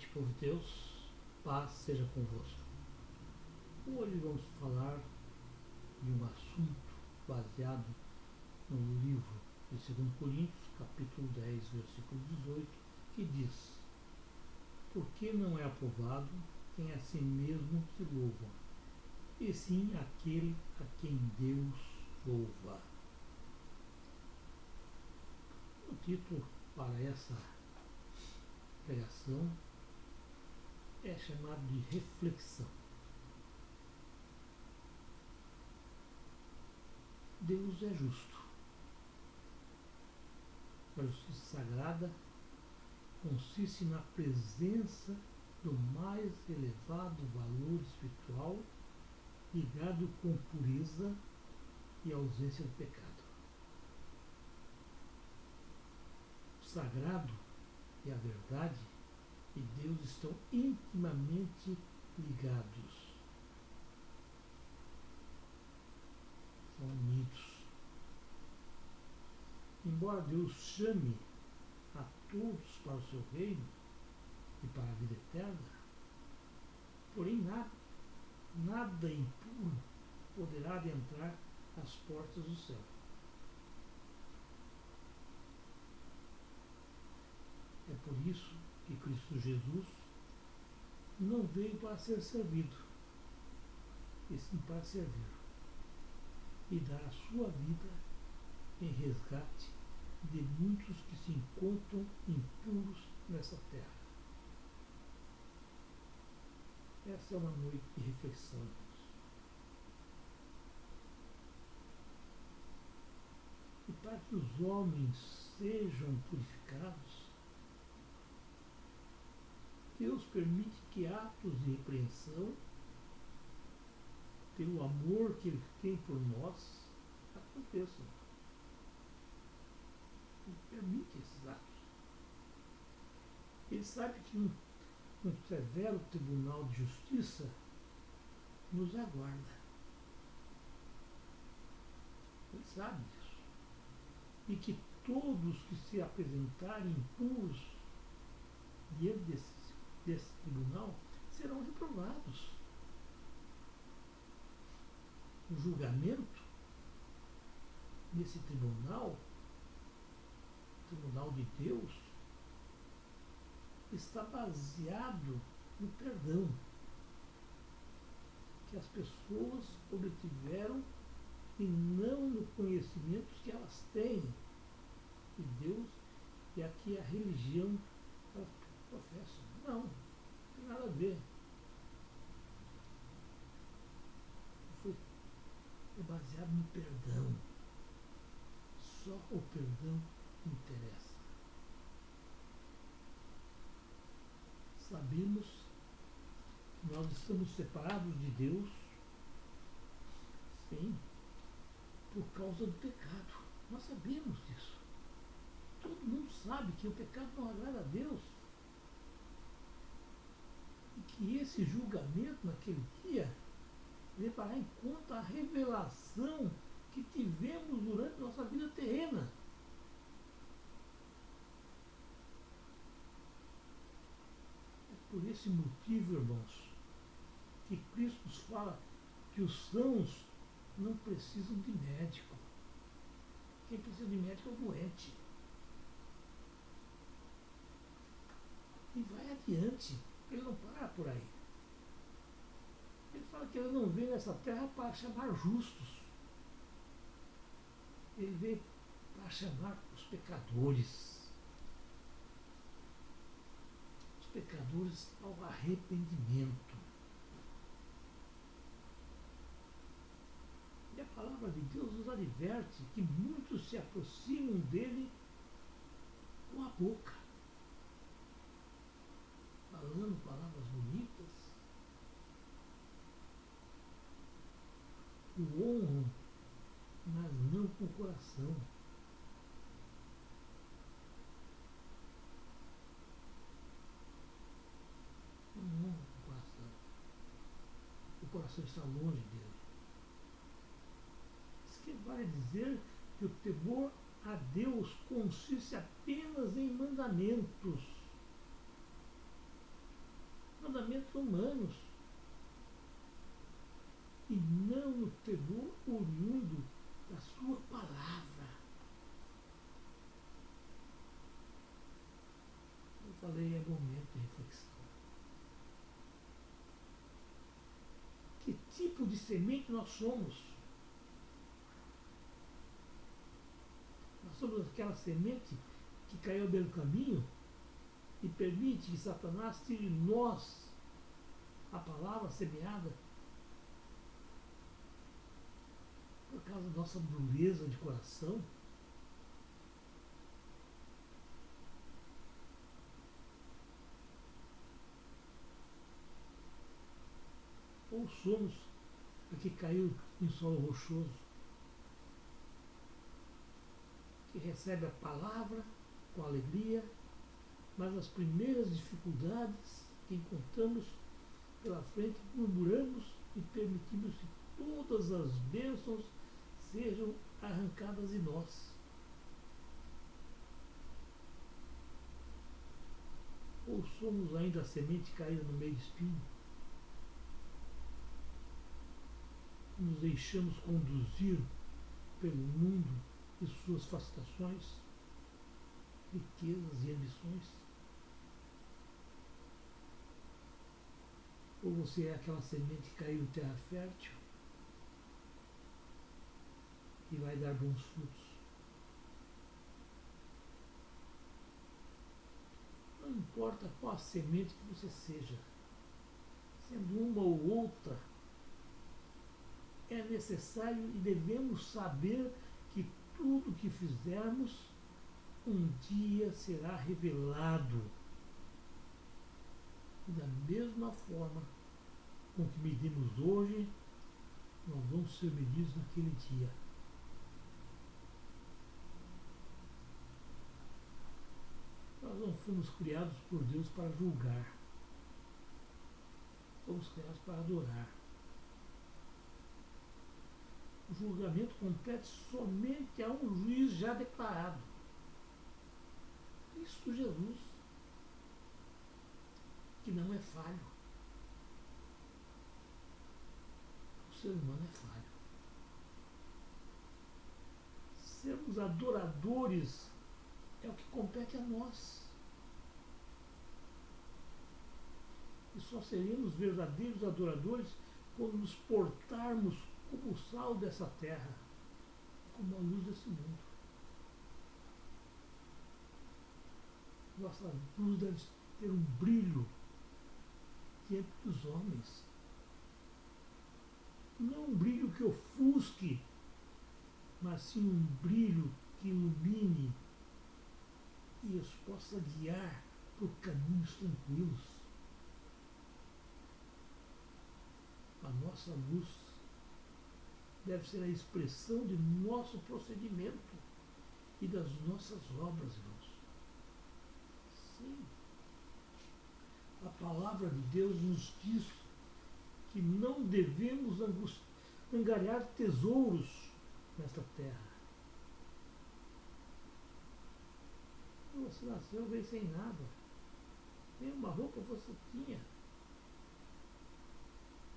noite, povo de Deus, paz seja convosco. Hoje vamos falar de um assunto baseado no livro de 2 Coríntios, capítulo 10, versículo 18, que diz: Porque não é aprovado quem a si mesmo se louva, e sim aquele a quem Deus louva. O título para essa pregação é chamado de reflexão. Deus é justo. A justiça sagrada consiste na presença do mais elevado valor espiritual ligado com pureza e ausência do pecado. O sagrado e a verdade e Deus estão intimamente ligados. São unidos. Embora Deus chame a todos para o seu reino e para a vida eterna, porém nada impuro poderá adentrar as portas do céu. É por isso que Cristo Jesus não veio para ser servido, e sim para servir e dar a sua vida em resgate de muitos que se encontram impuros nessa terra. Essa é uma noite de reflexão. E para que os homens sejam purificados, Deus permite que atos de repreensão, pelo amor que Ele tem por nós, aconteçam. Ele permite esses atos. Ele sabe que um severo tribunal de justiça nos aguarda. Ele sabe disso. E que todos que se apresentarem impuros diante desse tribunal serão reprovados. O julgamento nesse tribunal, tribunal de Deus, está baseado no perdão que as pessoas obtiveram e não no conhecimento que elas têm de Deus e aqui a religião que elas professam. Não tem nada a ver. É baseado no perdão. Só o perdão interessa. Sabemos que nós estamos separados de Deus, sim, por causa do pecado. Nós sabemos disso. Todo mundo sabe que o pecado não agrada a Deus. E que esse julgamento naquele dia levará em conta a revelação que tivemos durante nossa vida terrena. É por esse motivo, irmãos, que Cristo nos fala que os sãos não precisam de médico. Quem precisa de médico é o doente. E vai adiante, ele não para por aí. Ele fala que ele não veio nessa terra para chamar justos. Ele veio para chamar os pecadores. Os pecadores ao arrependimento. E a palavra de Deus nos adverte que muitos se aproximam dele com a boca, falando palavras bonitas, o honram, mas não com o coração. Não honram com o coração. O coração está longe dele. Isso que vale dizer que o temor a Deus consiste apenas em mandamentos. mandamentos humanos, e não no temor oriundo da sua palavra. Eu falei, é momento de reflexão. Que tipo de semente nós somos? Nós somos aquela semente que caiu pelo caminho e permite que Satanás tire de nós a palavra semeada por causa da nossa dureza de coração? Ou somos a que caiu em solo rochoso, que recebe a palavra com alegria, mas as primeiras dificuldades que encontramos pela frente murmuramos e permitimos que todas as bênçãos sejam arrancadas de nós? Ou somos ainda a semente caída no meio de espinho? Nos deixamos conduzir pelo mundo e suas fascinações, riquezas e ambições? Ou você é aquela semente que caiu em terra fértil e vai dar bons frutos? Não importa qual a semente que você seja, sendo uma ou outra, é necessário e devemos saber que tudo que fizermos um dia será revelado. E da mesma forma com que medimos hoje, nós vamos ser medidos naquele dia. Nós não fomos criados por Deus para julgar. Fomos criados para adorar. O julgamento compete somente a um juiz já declarado. Cristo Jesus, que não é falho. O ser humano é falho. Sermos adoradores é o que compete a nós. E só seremos verdadeiros adoradores quando nos portarmos como o sal dessa terra, como a luz desse mundo. Nossa luz deve ter um brilho diante dos homens. Não um brilho que ofusque, mas sim um brilho que ilumine e os possa guiar por caminhos tranquilos. A nossa luz deve ser a expressão de nosso procedimento e das nossas obras, irmãos. Sim. A palavra de Deus nos diz que não devemos angariar tesouros nesta terra. Você nasceu bem sem nada. Nem uma roupa você tinha.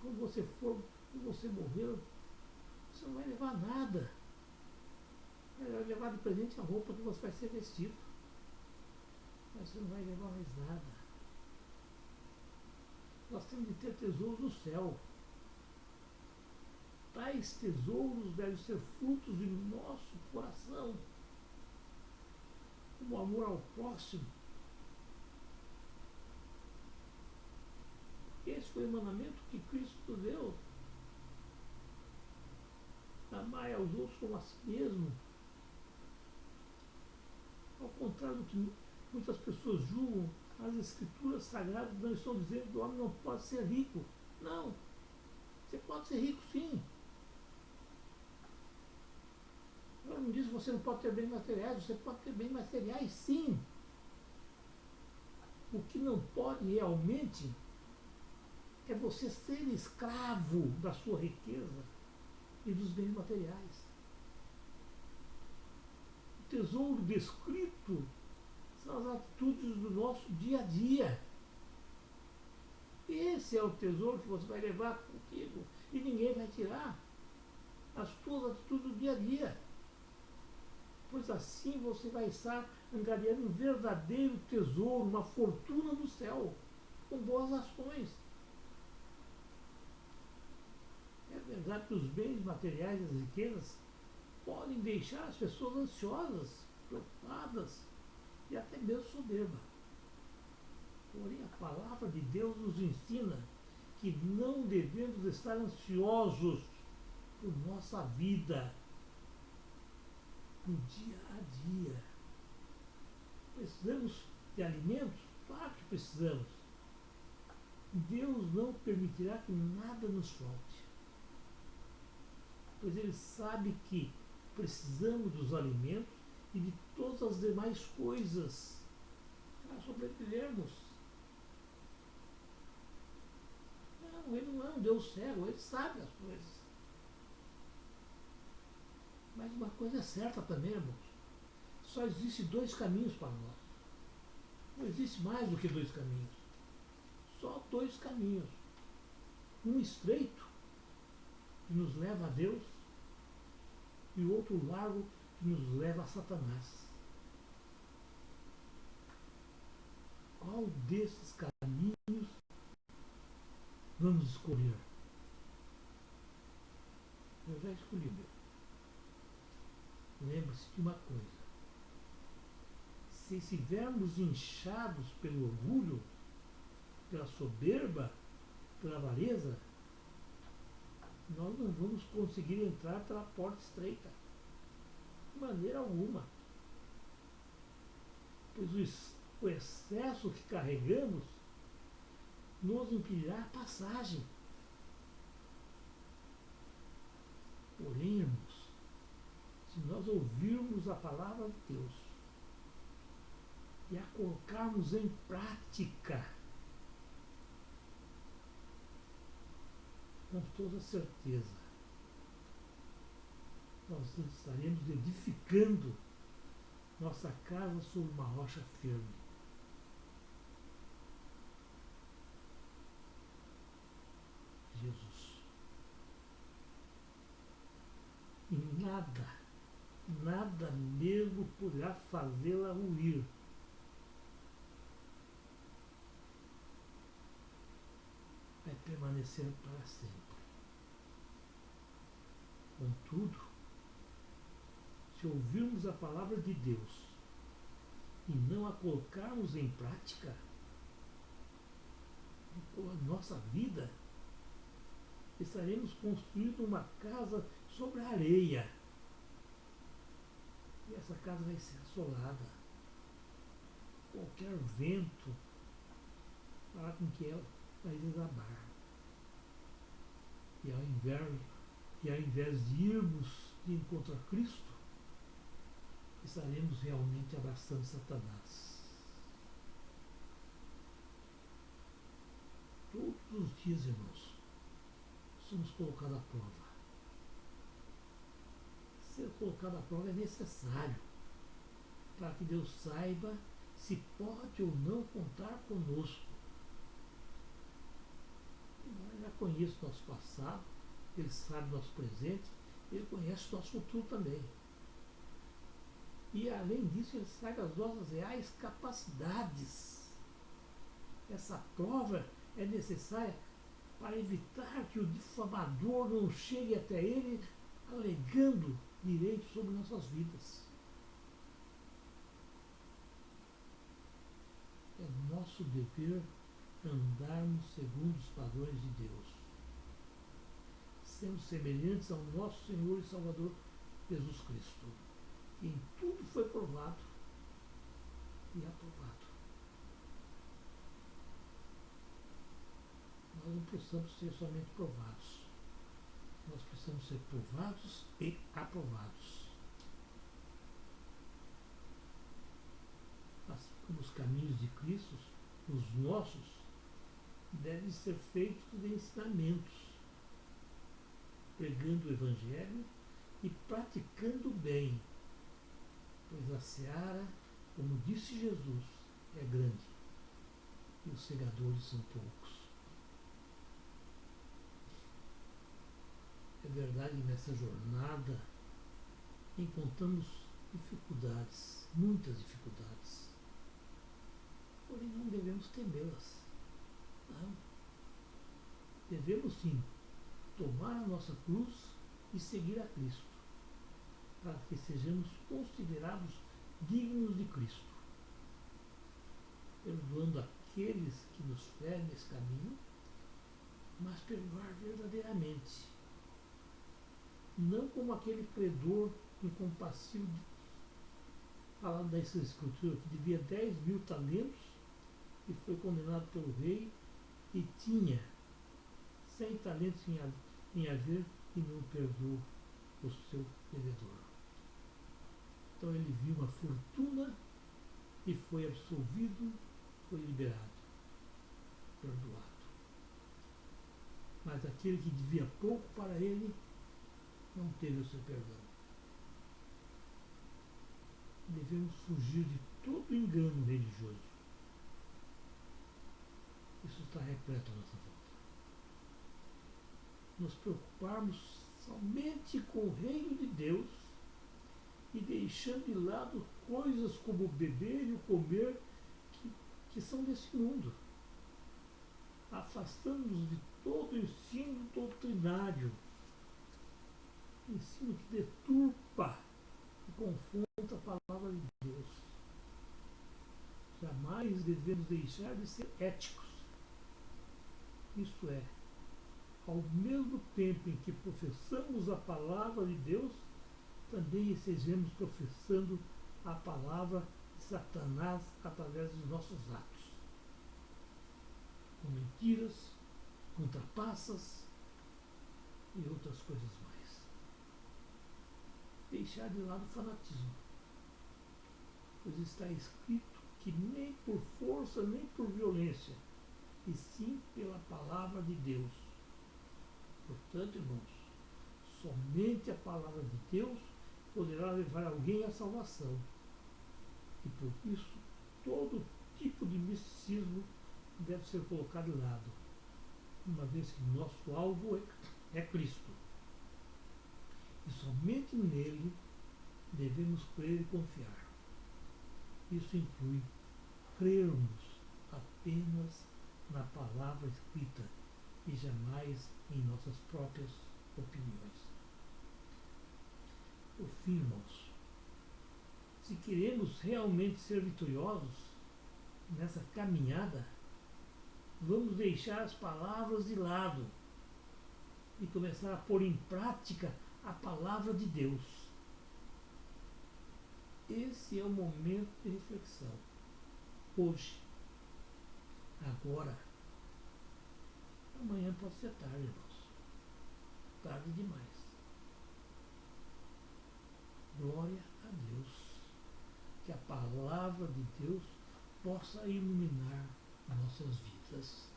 Quando você morrer, você não vai levar nada. Vai levar de presente a roupa que você vai ser vestido. Mas você não vai levar mais nada. Nós temos de ter tesouros no céu. Tais tesouros devem ser frutos de nosso coração. Como amor ao próximo. Esse foi o mandamento que Cristo deu. Amai aos outros como a si mesmo. Ao contrário do que muitas pessoas julgam, as escrituras sagradas não estão dizendo que o homem não pode ser rico. Não. Você pode ser rico, sim. Eu não disse que você não pode ter bens materiais. Você pode ter bens materiais, sim. O que não pode realmente é você ser escravo da sua riqueza e dos bens materiais. O tesouro descrito são as atitudes do nosso dia a dia. Esse é o tesouro que você vai levar contigo e ninguém vai tirar. As tuas atitudes do dia a dia. Pois assim você vai estar angariando um verdadeiro tesouro, uma fortuna no céu, com boas ações. É verdade que os bens materiais e as riquezas podem deixar as pessoas ansiosas, preocupadas e até mesmo soberbas. Porém, a palavra de Deus nos ensina que não devemos estar ansiosos por nossa vida, no dia a dia. Precisamos de alimentos? Claro que precisamos. Deus não permitirá que nada nos falte, pois Ele sabe que precisamos dos alimentos e de todas as demais coisas para sobrevivermos. Não, Ele não é um Deus cego, Ele sabe as coisas. Mas uma coisa é certa também, irmãos. Só existem dois caminhos para nós. Não existe mais do que dois caminhos. Só dois caminhos. Um estreito, que nos leva a Deus, e o outro largo, que nos leva a Satanás. Qual desses caminhos vamos escolher? Eu já escolhi o meu. Lembre-se de uma coisa. Se estivermos inchados pelo orgulho, pela soberba, pela avareza, nós não vamos conseguir entrar pela porta estreita. De maneira alguma. Pois o excesso que carregamos nos impedirá a passagem. Porém, irmãos, se nós ouvirmos a palavra de Deus e a colocarmos em prática, com toda certeza, nós estaremos edificando nossa casa sobre uma rocha firme. Jesus. E nada mesmo poderá fazê-la ruir. Vai permanecer para sempre. Contudo, se ouvirmos a palavra de Deus e não a colocarmos em prática, a nossa vida, estaremos construindo uma casa sobre a areia. E essa casa vai ser assolada. Qualquer vento fará com que ela vai desabar. E ao invés de irmos de encontro a Cristo, estaremos realmente abraçando Satanás. Todos os dias, irmãos, somos colocados à prova. Ser colocado à prova é necessário para que Deus saiba se pode ou não contar conosco. Ele já conhece o nosso passado, Ele sabe o nosso presente, Ele conhece o nosso futuro também. E além disso, Ele sabe as nossas reais capacidades. Essa prova é necessária para evitar que o difamador não chegue até Ele alegando direitos sobre nossas vidas. É nosso dever andarmos segundo os padrões de Deus, sendo semelhantes ao nosso Senhor e Salvador Jesus Cristo, que em tudo foi provado e aprovado. Nós não precisamos ser somente provados, nós precisamos ser provados e aprovados. Assim como os caminhos de Cristo, os nossos, devem ser feitos de ensinamentos, pregando o Evangelho e praticando o bem, pois a seara, como disse Jesus, é grande e os segadores são poucos. É verdade que nessa jornada encontramos dificuldades, muitas dificuldades. Porém, não devemos temê-las. Não. Devemos sim tomar a nossa cruz e seguir a Cristo, para que sejamos considerados dignos de Cristo, perdoando aqueles que nos ferem nesse caminho, mas perdoar verdadeiramente, não como aquele credor incompassível falado da Escritura, que devia 10.000 talentos e foi condenado pelo rei e tinha 100 talentos em haver e não perdoou o seu devedor. Então ele viu uma fortuna e foi absolvido, foi liberado, perdoado. Mas aquele que devia pouco para ele não teve o seu perdão. Devemos fugir de todo engano religioso. Isso está repleto à nossa volta. Nos preocuparmos somente com o reino de Deus e deixando de lado coisas como o beber e o comer que são desse mundo. Afastando-nos de todo o ensino doutrinário, ensino que deturpa e confronta a palavra de Deus. Jamais devemos deixar de ser éticos. Isto é, ao mesmo tempo em que professamos a palavra de Deus, também estejamos professando a palavra de Satanás através dos nossos atos, com mentiras, com trapaças e outras coisas mais. Deixar de lado o fanatismo, pois está escrito que nem por força nem por violência, e sim pela palavra de Deus. Portanto, irmãos, somente a palavra de Deus poderá levar alguém à salvação. E por isso, todo tipo de misticismo deve ser colocado de lado, uma vez que nosso alvo é Cristo. E somente nele devemos crer e confiar. Isso inclui crermos apenas na palavra escrita e jamais em nossas próprias opiniões. Por fim, irmãos, se queremos realmente ser vitoriosos nessa caminhada, vamos deixar as palavras de lado e começar a pôr em prática a palavra de Deus. Esse é o momento de reflexão. Hoje, agora, amanhã pode ser tarde, irmãos. Tarde demais. Glória a Deus. Que a palavra de Deus possa iluminar nossas vidas.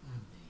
Amém.